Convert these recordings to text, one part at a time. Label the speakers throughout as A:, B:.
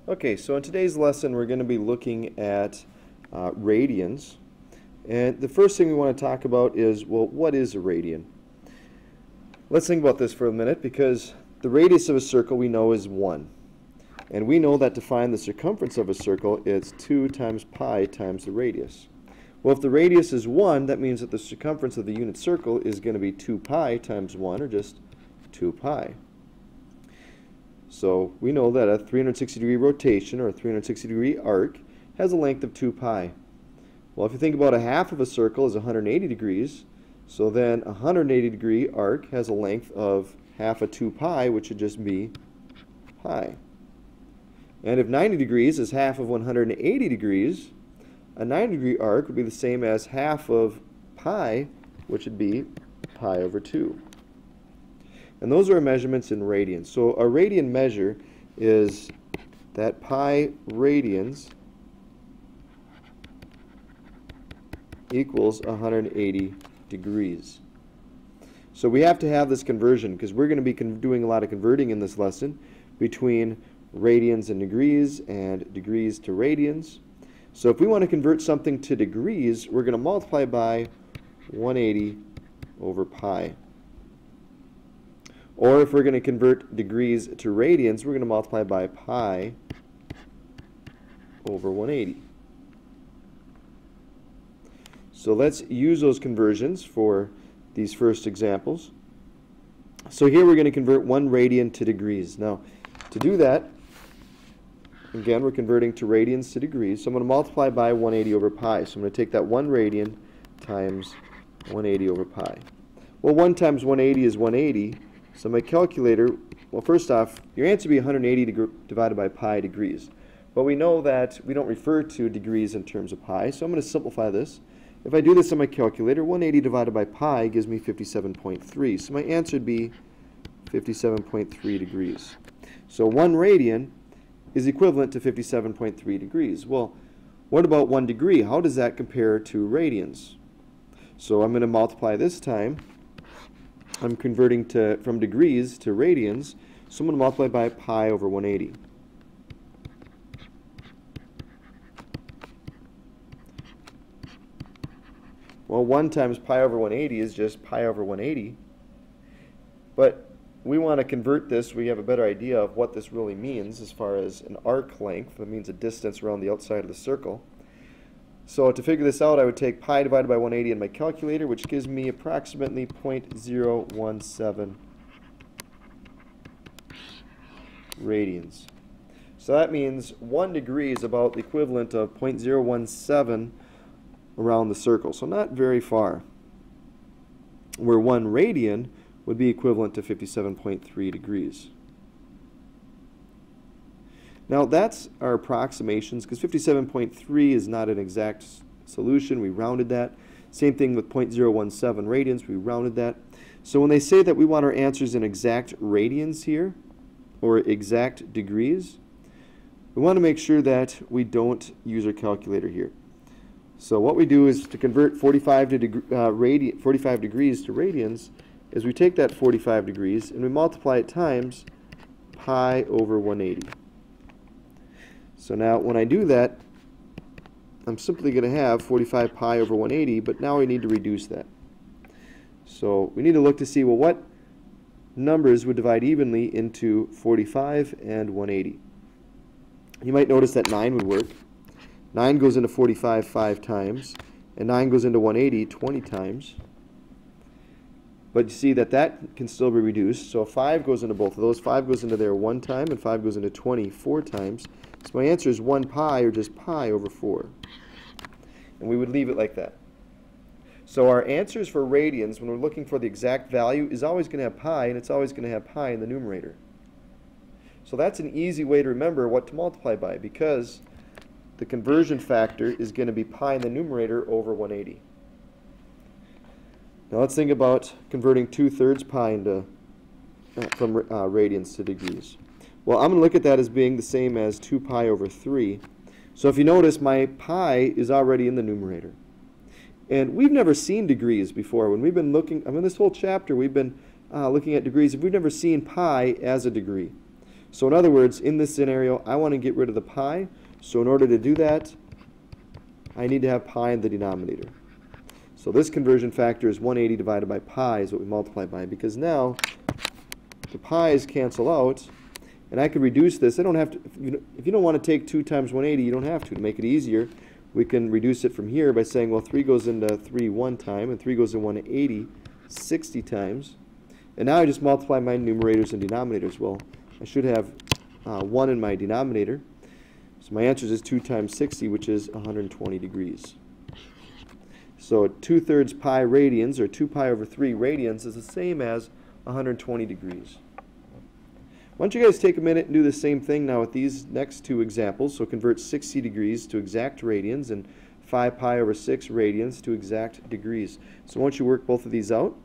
A: Okay, so in today's lesson we're going to be looking at radians. And the first thing we want to talk about is, well, what is a radian? Let's think about this for a minute, because the radius of a circle we know is 1. And we know that to find the circumference of a circle, it's 2 times pi times the radius. Well, if the radius is 1, that means that the circumference of the unit circle is going to be 2 pi times 1, or just 2 pi. So we know that a 360-degree rotation, or a 360-degree arc, has a length of 2 pi. Well, if you think about a half of a circle is 180 degrees, so then a 180-degree arc has a length of half of 2 pi, which would just be pi. And if 90 degrees is half of 180 degrees, a 90-degree arc would be the same as half of pi, which would be pi over 2. And those are our measurements in radians. So a radian measure is that pi radians equals 180 degrees. So we have to have this conversion, because we're going to be doing a lot of converting in this lesson between radians and degrees to radians. So if we want to convert something to degrees, we're going to multiply by 180 over pi. Or if we're going to convert degrees to radians, we're going to multiply by pi over 180. So let's use those conversions for these first examples. So here we're going to convert 1 radian to degrees. Now, to do that, again, we're converting to radians to degrees. So I'm going to multiply by 180 over pi. So I'm going to take that 1 radian times 180 over pi. Well, 1 times 180 is 180. So my calculator, well, first off, your answer would be 180 divided by pi degrees. But we know that we don't refer to degrees in terms of pi, so I'm going to simplify this. If I do this on my calculator, 180 divided by pi gives me 57.3. So my answer would be 57.3 degrees. So 1 radian is equivalent to 57.3 degrees. Well, what about 1 degree? How does that compare to radians? So I'm going to multiply this time. I'm converting from degrees to radians, so I'm going to multiply by pi over 180. Well, 1 times pi over 180 is just pi over 180. But we want to convert this. We have a better idea of what this really means as far as an arc length. That means a distance around the outside of the circle. So to figure this out, I would take pi divided by 180 in my calculator, which gives me approximately 0.017 radians. So that means 1 degree is about the equivalent of 0.017 around the circle. So not very far. Where 1 radian would be equivalent to 57.3 degrees. Now that's our approximations, because 57.3 is not an exact solution. We rounded that. Same thing with 0.017 radians. We rounded that. So when they say that we want our answers in exact radians here, or exact degrees, we want to make sure that we don't use our calculator here. So what we do is to convert 45 degrees to radians is we take that 45 degrees and we multiply it times pi over 180. So now when I do that, I'm simply going to have 45 pi over 180, but now we need to reduce that. So we need to look to see, well, what numbers would divide evenly into 45 and 180. You might notice that 9 would work. 9 goes into 45 5 times, and 9 goes into 180 20 times. But you see that that can still be reduced. So 5 goes into both of those. 5 goes into there 1 time, and 5 goes into 20 4 times. So my answer is 1 pi, or just pi over 4. And we would leave it like that. So our answers for radians, when we're looking for the exact value, is always going to have pi, and it's always going to have pi in the numerator. So that's an easy way to remember what to multiply by, because the conversion factor is going to be pi in the numerator over 180. Now let's think about converting 2/3 pi into from radians to degrees. Well, I'm going to look at that as being the same as 2 pi over 3. So if you notice, my pi is already in the numerator. And we've never seen degrees before. When we've been looking, I mean, this whole chapter, we've been looking at degrees. We've never seen pi as a degree. So in other words, in this scenario, I want to get rid of the pi. So in order to do that, I need to have pi in the denominator. So this conversion factor is 180 divided by pi is what we multiply by, because now the pi's cancel out, and I could reduce this. I don't have to, if you don't want to take 2 times 180, you don't have to. To make it easier, we can reduce it from here by saying, well, 3 goes into 3 one time, and 3 goes into 180 60 times. And now I just multiply my numerators and denominators. Well, I should have 1 in my denominator. So my answer is 2 times 60, which is 120 degrees. So 2/3 pi radians, or 2 pi over 3 radians, is the same as 120 degrees. Why don't you guys take a minute and do the same thing now with these next 2 examples. So convert 60 degrees to exact radians and 5 pi over 6 radians to exact degrees. So why don't you work both of these out.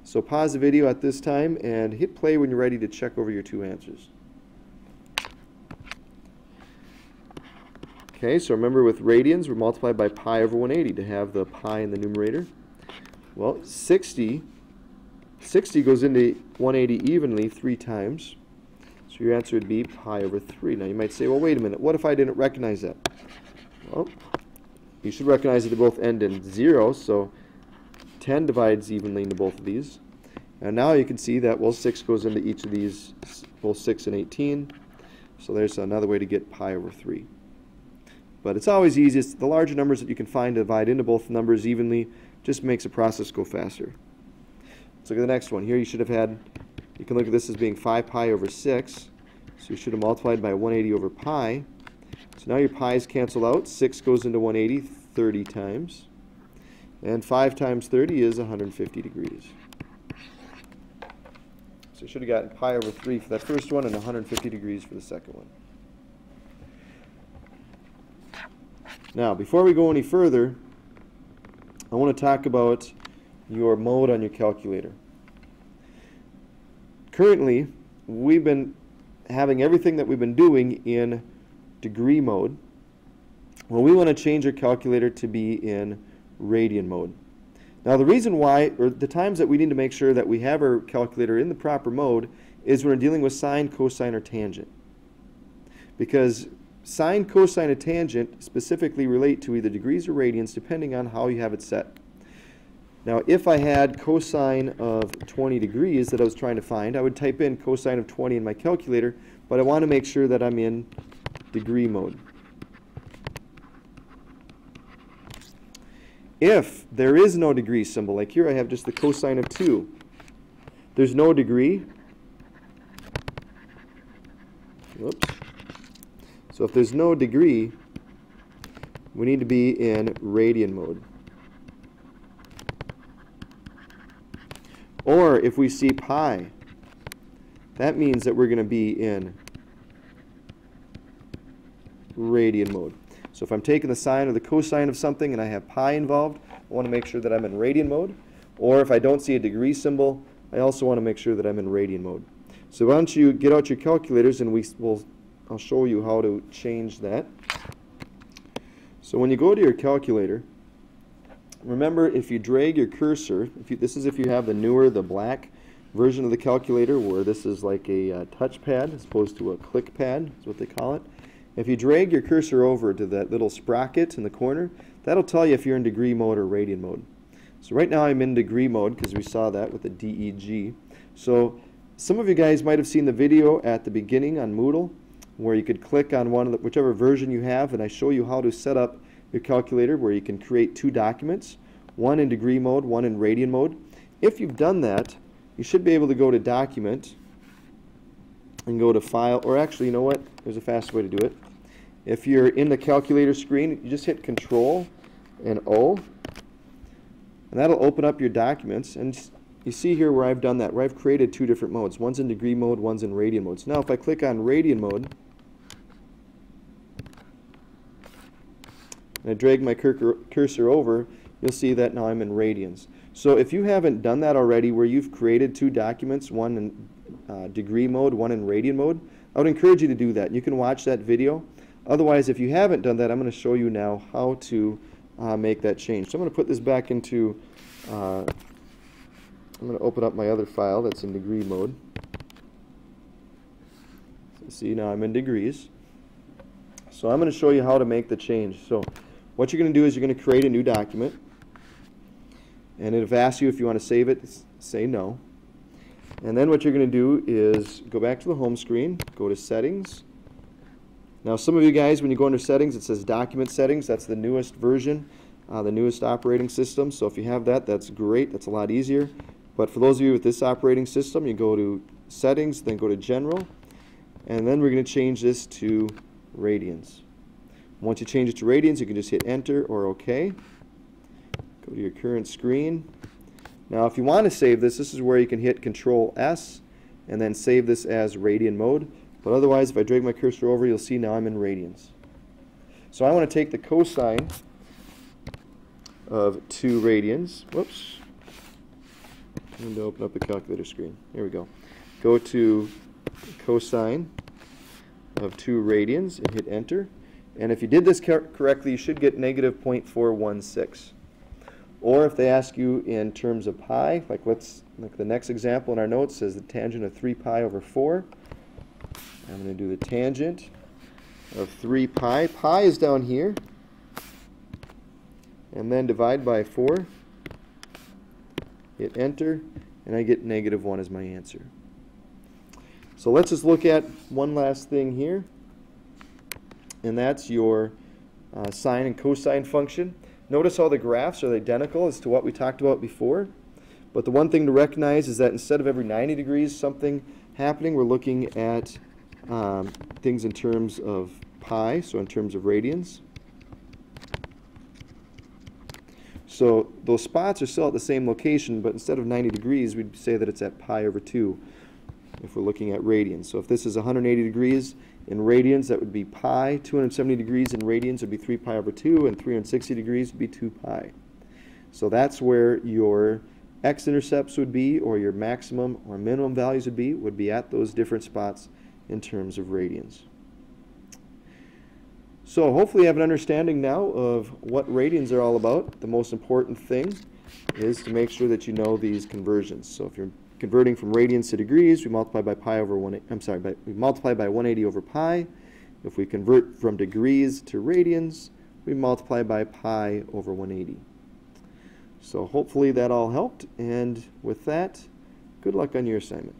A: So pause the video at this time and hit play when you're ready to check over your 2 answers. Okay, so remember with radians, we're multiplied by pi over 180 to have the pi in the numerator. Well, 60 goes into 180 evenly 3 times. So your answer would be pi over 3. Now you might say, well, wait a minute, what if I didn't recognize that? Well, you should recognize that they both end in 0, so 10 divides evenly into both of these. And now you can see that, well, 6 goes into each of these, both 6 and 18. So there's another way to get pi over 3. But it's always easiest, the larger numbers that you can find to divide into both numbers evenly just makes the process go faster. Let's look at the next one. Here you should have had, you can look at this as being 5 pi over 6. So you should have multiplied by 180 over pi. So now your pi's cancel out. 6 goes into 180 30 times. And 5 times 30 is 150 degrees. So you should have gotten pi over 3 for that first one and 150 degrees for the second one. Now, before we go any further, I want to talk about your mode on your calculator. Currently, we've been having everything that we've been doing in degree mode. Well, we want to change our calculator to be in radian mode. Now, the reason why, or the times that we need to make sure that we have our calculator in the proper mode, is when we're dealing with sine, cosine, or tangent. Because sine, cosine, and tangent specifically relate to either degrees or radians depending on how you have it set. Now if I had cosine of 20 degrees that I was trying to find, I would type in cosine of 20 in my calculator, but I want to make sure that I'm in degree mode. If there is no degree symbol, like here I have just the cosine of 2, there's no degree. Whoops. So if there's no degree, we need to be in radian mode. Or if we see pi, that means that we're going to be in radian mode. So if I'm taking the sine or the cosine of something and I have pi involved, I want to make sure that I'm in radian mode. Or if I don't see a degree symbol, I also want to make sure that I'm in radian mode. So why don't you get out your calculators and I'll show you how to change that. So when you go to your calculator, remember if you drag your cursor, this is if you have the newer, the black version of the calculator where this is like a touchpad as opposed to a click pad, is what they call it. If you drag your cursor over to that little sprocket in the corner, that'll tell you if you're in degree mode or radian mode. So right now I'm in degree mode because we saw that with the DEG. So some of you guys might have seen the video at the beginning on Moodle where you could click on whichever version you have, and I show you how to set up your calculator where you can create 2 documents, one in degree mode, one in radian mode. If you've done that, you should be able to go to Document and go to File, or actually, you know what? There's a faster way to do it. If you're in the calculator screen, you just hit Control and O, and that'll open up your documents. And you see here where I've done that, where I've created 2 different modes. One's in degree mode, one's in radian mode. So now if I click on radian mode, and I drag my cursor over, you'll see that now I'm in radians. So if you haven't done that already, where you've created 2 documents, one in degree mode, one in radian mode, I would encourage you to do that. You can watch that video. Otherwise, if you haven't done that, I'm going to show you now how to make that change. So I'm going to put this back into, I'm going to open up my other file that's in degree mode. So See, now I'm in degrees. So I'm going to show you how to make the change. So what you're going to do is you're going to create a new document. And if it asks you if you want to save it, say no. And then what you're going to do is go back to the home screen, go to Settings. Now some of you guys, when you go under Settings, it says Document Settings. That's the newest version, the newest operating system. So if you have that, that's great. That's a lot easier. But for those of you with this operating system, you go to Settings, then go to General. And then we're going to change this to radians. Once you change it to radians, you can just hit Enter or OK. Go to your current screen. Now if you want to save this, this is where you can hit Control S and then save this as radian mode. But otherwise, if I drag my cursor over, you'll see now I'm in radians. So I want to take the cosine of 2 radians. Whoops. I'm going to open up the calculator screen. Here we go. Go to cosine of 2 radians and hit Enter. And if you did this correctly, you should get negative 0.416. Or if they ask you in terms of pi, like the next example in our notes says the tangent of 3 pi over 4. I'm going to do the tangent of 3 pi. Pi is down here. And then divide by 4. Hit Enter, and I get negative 1 as my answer. So let's just look at one last thing here, and that's your sine and cosine function. Notice how the graphs are identical as to what we talked about before, but the one thing to recognize is that instead of every 90 degrees something happening, we're looking at things in terms of pi, so in terms of radians. So those spots are still at the same location, but instead of 90 degrees, we'd say that it's at pi over 2 if we're looking at radians. So if this is 180 degrees in radians, that would be pi. 270 degrees in radians would be 3 pi over 2, and 360 degrees would be 2 pi. So that's where your x-intercepts would be, or your maximum or minimum values would be at those different spots in terms of radians. So hopefully you have an understanding now of what radians are all about. The most important thing is to make sure that you know these conversions. So if you're converting from radians to degrees, we multiply by pi over we multiply by 180 over pi. If we convert from degrees to radians, we multiply by pi over 180. So hopefully that all helped, and with that, good luck on your assignment.